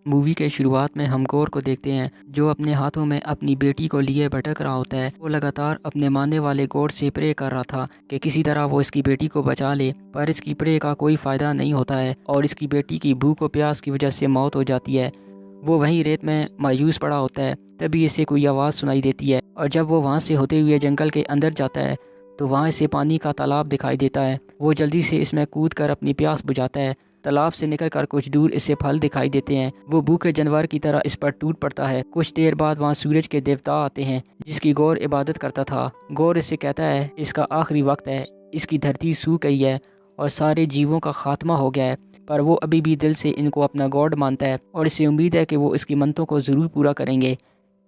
Movie के शुरुआत में हम गौर को देखते हैं जो अपने हाथों में अपनी बेटी को लिए भटक रहा होता है। वो लगातार अपने मानने वाले गॉड से प्रे कर रहा था कि किसी तरह वो इसकी बेटी को बचा ले, पर इसकी प्रे का कोई फ़ायदा नहीं होता है और इसकी बेटी की भूख और प्यास की वजह से मौत हो जाती है। वो वहीं रेत में मायूस पड़ा होता है, तभी इसे कोई आवाज़ सुनाई देती है और जब वो वहाँ से होते हुए जंगल के अंदर जाता है तो वहाँ इसे पानी का तालाब दिखाई देता है। वो जल्दी से इसमें कूद कर अपनी प्यास बुझाता है। तालाब से निकलकर कुछ दूर इससे फल दिखाई देते हैं। वो भूखे जानवर की तरह इस पर टूट पड़ता है। कुछ देर बाद वहाँ सूरज के देवता आते हैं जिसकी गौर इबादत करता था। गौर इससे कहता है इसका आखिरी वक्त है, इसकी धरती सूख गई है और सारे जीवों का खात्मा हो गया है, पर वो अभी भी दिल से इनको अपना गॉड मानता है और इससे उम्मीद है कि वो इसकी मन्नतों को ज़रूर पूरा करेंगे।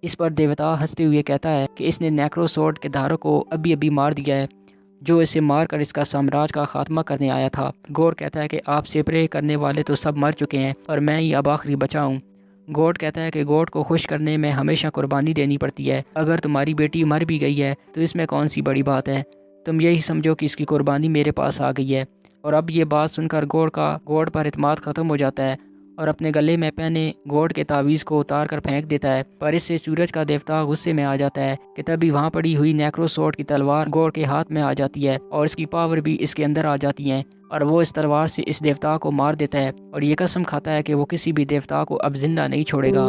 इस पर देवता हंसते हुए कहता है कि इसने नेक्रोसोर्ड के धारक को अभी अभी मार दिया है जो इसे मारकर इसका साम्राज्य का खात्मा करने आया था। गॉड कहता है कि आपसे प्रे करने वाले तो सब मर चुके हैं और मैं ही अब आखिरी बचा हूँ। गॉड कहता है कि गॉड को खुश करने में हमेशा कुर्बानी देनी पड़ती है। अगर तुम्हारी बेटी मर भी गई है तो इसमें कौन सी बड़ी बात है, तुम यही समझो कि इसकी कुर्बानी मेरे पास आ गई है। और अब ये बात सुनकर गॉड पर इत्मीनान ख़त्म हो जाता है और अपने गले में पहने गॉड के तावीज़ को उतार कर फेंक देता है। पर इससे सूरज का देवता गुस्से में आ जाता है कि तभी वहाँ पड़ी हुई नेक्रोसोर्ड की तलवार गॉड के हाथ में आ जाती है और इसकी पावर भी इसके अंदर आ जाती है और वो इस तलवार से इस देवता को मार देता है और ये कसम खाता है कि वो किसी भी देवता को अब जिंदा नहीं छोड़ेगा।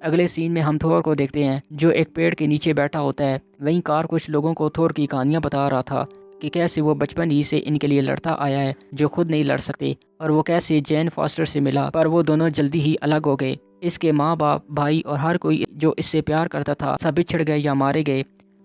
अगले सीन में हम थोर को देखते हैं जो एक पेड़ के नीचे बैठा होता है। वहीं कार कुछ लोगों को थोर की कहानियां बता रहा था कि कैसे वो बचपन ही से इनके लिए लड़ता आया है जो खुद नहीं लड़ सकते, और वो कैसे जैन फॉस्टर से मिला पर वो दोनों जल्दी ही अलग हो गए। इसके माँ बाप, भाई और हर कोई जो इससे प्यार करता था सब बिछड़ गए या मारे गए,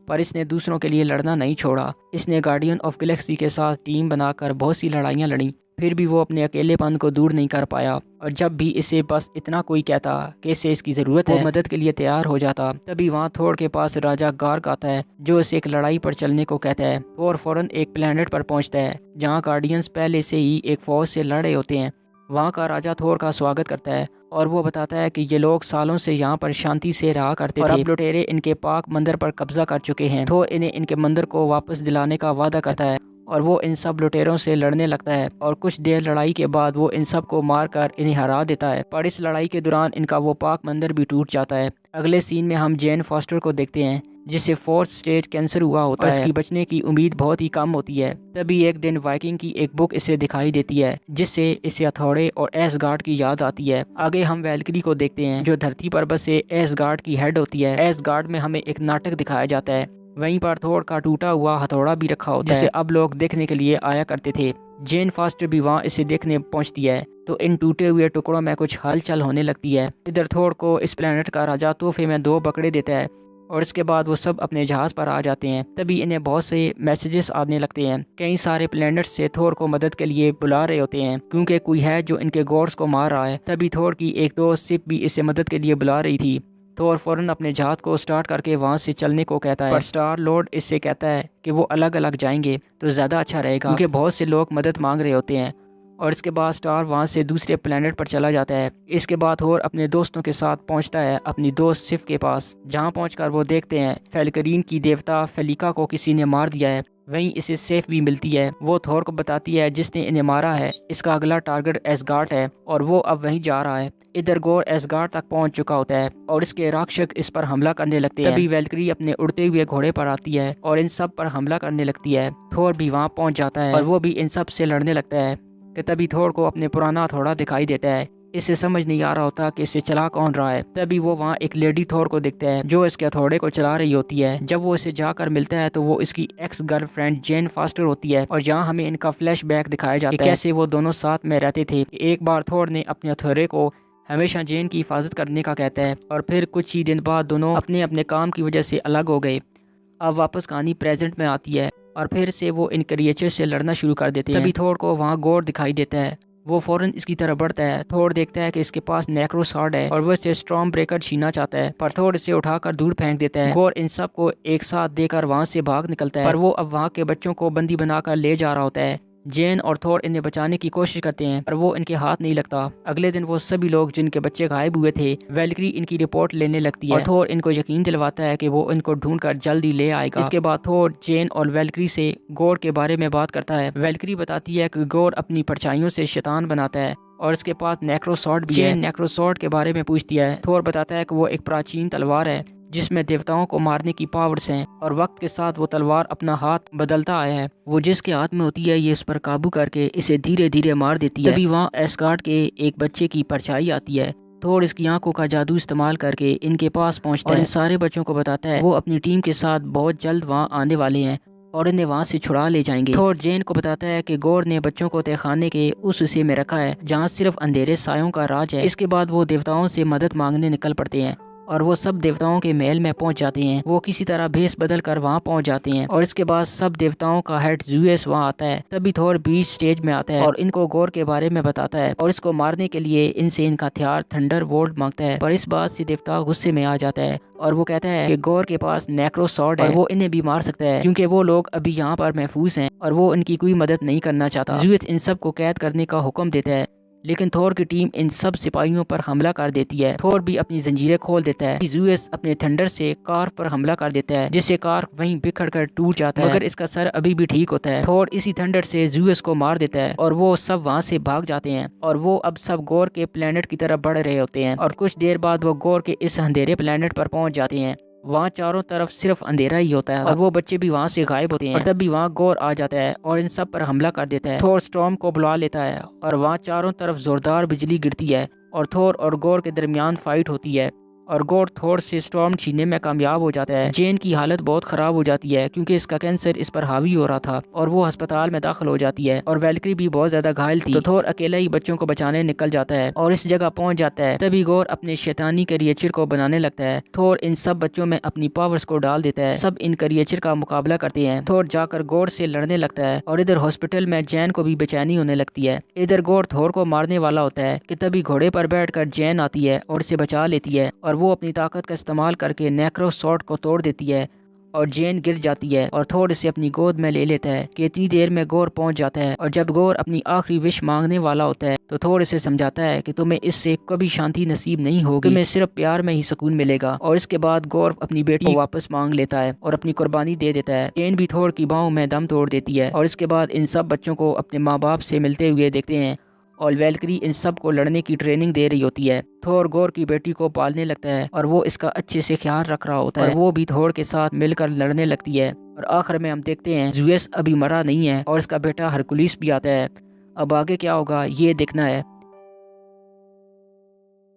पर इसने दूसरों के लिए लड़ना नहीं छोड़ा। इसने गार्डियन ऑफ गैलेक्सी के साथ टीम बनाकर बहुत सी लड़ाइयाँ लड़ी, फिर भी वो अपने अकेलेपन को दूर नहीं कर पाया और जब भी इसे बस इतना कोई कहता कि इसे इसकी ज़रूरत है, वो मदद के लिए तैयार हो जाता। तभी वहाँ थोर के पास राजा गार्ग आता है जो इसे एक लड़ाई पर चलने को कहता है। थोर फौरन एक प्लेनेट पर पहुँचता है जहाँ गार्डियंस पहले से ही एक फौज से लड़ रहे होते हैं। वहाँ का राजा थोर का स्वागत करता है और वो बताता है कि ये लोग सालों से यहाँ पर शांति से रहा करते थे और अब लुटेरे इनके पाक मंदिर पर कब्जा कर चुके हैं। थोर इन्हें इनके मंदिर को वापस दिलाने का वादा करता है और वो इन सब लुटेरों से लड़ने लगता है और कुछ देर लड़ाई के बाद वो इन सब को मारकर इन्हें हरा देता है, पर इस लड़ाई के दौरान इनका वो पाक मंदिर भी टूट जाता है। अगले सीन में हम जैन फॉस्टर को देखते हैं जिसे 4th स्टेज कैंसर हुआ होता है। इसकी बचने की उम्मीद बहुत ही कम होती है। तभी एक दिन वाइकिंग की एक बुक इसे दिखाई देती है जिससे इसे हथौड़े और एसगार्ड की याद आती है। आगे हम वैल्किरी को देखते हैं जो धरती पर बसे एसगार्ड की हेड होती है। एसगार्ड में हमें एक नाटक दिखाया जाता है। वहीं पर थोर का टूटा हुआ हथौड़ा भी रखा होता है जिसे अब लोग देखने के लिए आया करते थे। जेन फास्टर भी वहाँ इसे देखने पहुँचती है तो इन टूटे हुए टुकड़ों में कुछ हलचल होने लगती है। इधर थोर को इस प्लेनेट का राजा तोहफे में 2 बकरे देता है और इसके बाद वो सब अपने जहाज पर आ जाते हैं। तभी इन्हें बहुत से मैसेजेस आने लगते हैं। कई सारे प्लेनेट्स से थोर को मदद के लिए बुला रहे होते हैं क्योंकि कोई है जो इनके गॉड्स को मार रहा है। तभी थोर की एक दोस्त शिप भी इसे मदद के लिए बुला रही थी। थोर फौरन अपने जहाज को स्टार्ट करके वहाँ से चलने को कहता है, पर स्टार लॉर्ड इससे कहता है कि वो अलग अलग जाएंगे तो ज़्यादा अच्छा रहेगा क्योंकि बहुत से लोग मदद मांग रहे होते हैं। और इसके बाद स्टार वहाँ से दूसरे प्लेनेट पर चला जाता है। इसके बाद थोर अपने दोस्तों के साथ पहुँचता है अपनी दोस्त सिफ के पास, जहाँ पहुँचकर वो देखते हैं फेल्करीन की देवता फेलिका को किसी ने मार दिया है। वहीं इसे सेफ भी मिलती है। वो थोर को बताती है जिसने इन्हें मारा है इसका अगला टारगेट एसगार्ड है और वो अब वहीं जा रहा है। इधर गौर एसगार्ड तक पहुंच चुका होता है और इसके राक्षस इस पर हमला करने लगते हैं। तभी वैल्किरी अपने उड़ते हुए घोड़े पर आती है और इन सब पर हमला करने लगती है। थोर भी वहां पहुंच जाता है और वो भी इन सब से लड़ने लगता है कि तभी थोर को अपने पुराना हथौड़ा दिखाई देता है। इसे समझ नहीं आ रहा होता कि इसे चला कौन रहा है। तभी वो वहाँ एक लेडी थोर को देखता है जो इसके हथौड़े को चला रही होती है। जब वो इसे जाकर मिलता है तो वो इसकी एक्स गर्लफ्रेंड जेन फास्टर होती है और जहाँ हमें इनका फ्लैशबैक दिखाया जाता है कैसे वो दोनों साथ में रहते थे। एक बार थोर ने अपने हथौड़े को हमेशा जेन की हिफाजत करने का कहता है और फिर कुछ ही दिन बाद दोनों अपने अपने काम की वजह से अलग हो गए। अब वापस कहानी प्रेजेंट में आती है और फिर से वो इन क्रिएचर्स से लड़ना शुरू कर देते हैं। तभी थोर को वहाँ गॉड दिखाई देता है। वो फौरन इसकी तरफ बढ़ता है। थोर देखता है कि इसके पास नेक्रोसॉर्ड है और वो इसे स्टॉर्म ब्रेकर छीनना चाहता है, पर थोर इसे उठाकर दूर फेंक देता है। गौर इन सब को एक साथ देकर वहाँ से भाग निकलता है, पर वो अब वहाँ के बच्चों को बंदी बनाकर ले जा रहा होता है। जेन और थोर इन्हें बचाने की कोशिश करते हैं पर वो इनके हाथ नहीं लगता। अगले दिन वो सभी लोग जिनके बच्चे गायब हुए थे, वैल्क्री इनकी रिपोर्ट लेने लगती है और थोर इनको यकीन दिलवाता है कि वो इनको ढूंढकर जल्दी ले आएगा। इसके बाद थोर जेन और वैल्क्री से गोर के बारे में बात करता है। वैल्क्री बताती है कि गोर अपनी परछाइयों से शैतान बनाता है और इसके पास नेक्रोसॉर्ड भी है। नेक्रोसॉर्ड के बारे में पूछती है। थोर बताता है कि वो एक प्राचीन तलवार है जिसमें देवताओं को मारने की पावर्स हैं और वक्त के साथ वो तलवार अपना हाथ बदलता आया है। वो जिसके हाथ में होती है ये इस पर काबू करके इसे धीरे धीरे मार देती है। तभी वहाँ एस्गार्ड के एक बच्चे की परछाई आती है। थोर इसकी आंखों का जादू इस्तेमाल करके इनके पास पहुंचता है और इन सारे बच्चों को बताता है वो अपनी टीम के साथ बहुत जल्द वहाँ आने वाले हैं और इन्हें वहाँ से छुड़ा ले जाएंगे। थोर जेन को बताता है कि गोर ने बच्चों को तहखाने के उस हिस्से में रखा है जहाँ सिर्फ अंधेरे सायों का राज है। इसके बाद वो देवताओं से मदद मांगने निकल पड़ते हैं और वो सब देवताओं के महल में पहुंच जाते हैं। वो किसी तरह भेस बदल कर वहाँ पहुंच जाते हैं और इसके बाद सब देवताओं का हेड ज़्यूस वहाँ आता है। तभी थोर बीच स्टेज में आता है और इनको गोर के बारे में बताता है और इसको मारने के लिए इनसे इनका हथियार थंडर वोल्ट मांगता है। पर इस बात से देवता गुस्से में आ जाता है और वो कहता है कि गोर के पास नेक्रोसॉर्ड है और वो इन्हें भी मार सकता है क्योंकि वो लोग अभी यहाँ पर महफूज हैं और वो इनकी कोई मदद नहीं करना चाहता। ज़्यूस इन सब को कैद करने का हुक्म देता है लेकिन थोर की टीम इन सब सिपाहियों पर हमला कर देती है। थोर भी अपनी जंजीरें खोल देता है। ज़्यूस अपने थंडर से कार पर हमला कर देता है जिससे कार वहीं बिखर कर टूट जाता है मगर इसका सर अभी भी ठीक होता है। थोर इसी थंडर से ज़्यूस को मार देता है और वो सब वहाँ से भाग जाते हैं और वो अब सब गोर के प्लेनेट की तरफ बढ़ रहे होते हैं और कुछ देर बाद वो गोर के इस अंधेरे प्लेनेट पर पहुँच जाते हैं। वहाँ चारों तरफ सिर्फ अंधेरा ही होता है और वो बच्चे भी वहाँ से गायब होते हैं और तभी वहाँ गोर आ जाता है और इन सब पर हमला कर देता है। थोर स्टॉर्म को बुला लेता है और वहाँ चारों तरफ जोरदार बिजली गिरती है और थोर और गोर के दरमियान फाइट होती है और गोर थोर से स्टॉर्म छीनने में कामयाब हो जाता है। जेन की हालत बहुत ख़राब हो जाती है क्योंकि इसका कैंसर इस पर हावी हो रहा था और वो अस्पताल में दाखिल हो जाती है और वैल्क्री भी बहुत ज़्यादा घायल थी तो थोर अकेला ही बच्चों को बचाने निकल जाता है और इस जगह पहुंच जाता है। तभी गोर अपने शैतानी क्रिएचर को बनाने लगता है। थोर इन सब बच्चों में अपनी पावर्स को डाल देता है। सब इन क्रिएचर का मुकाबला करते हैं। थोर जाकर गोर से लड़ने लगता है और इधर हॉस्पिटल में जैन को भी बेचैनी होने लगती है। इधर गोर थोर को मारने वाला होता है कि तभी घोड़े पर बैठकर जैन आती है और इसे बचा लेती है और वो अपनी ताकत का इस्तेमाल करके नेक्रोसॉर्ड को तोड़ देती है और जेन गिर जाती है और थोर से अपनी गोद में ले लेता है कि इतनी देर में गोर पहुंच जाता है और जब गोर अपनी आखिरी विश मांगने वाला होता है तो थोर इसे समझाता है कि तुम्हें इससे कभी शांति नसीब नहीं होगी, तुम्हें सिर्फ प्यार में ही सुकून मिलेगा। और इसके बाद गोर अपनी बेटी को वापस मांग लेता है और अपनी कुर्बानी दे देता है। जेन भी थोर की बाहों में दम तोड़ देती है और इसके बाद इन सब बच्चों को अपने माँ बाप से मिलते हुए देखते हैं और वैल्क्री इन सब को लड़ने की ट्रेनिंग दे रही होती है। थोर गोर की बेटी को पालने लगता है और वो इसका अच्छे से ख्याल रख रहा होता है और वो भी थोर के साथ मिलकर लड़ने लगती है और आखिर में हम देखते हैं ज़्यूस अभी मरा नहीं है और इसका बेटा हरकुलिस भी आता है। अब आगे क्या होगा ये देखना है।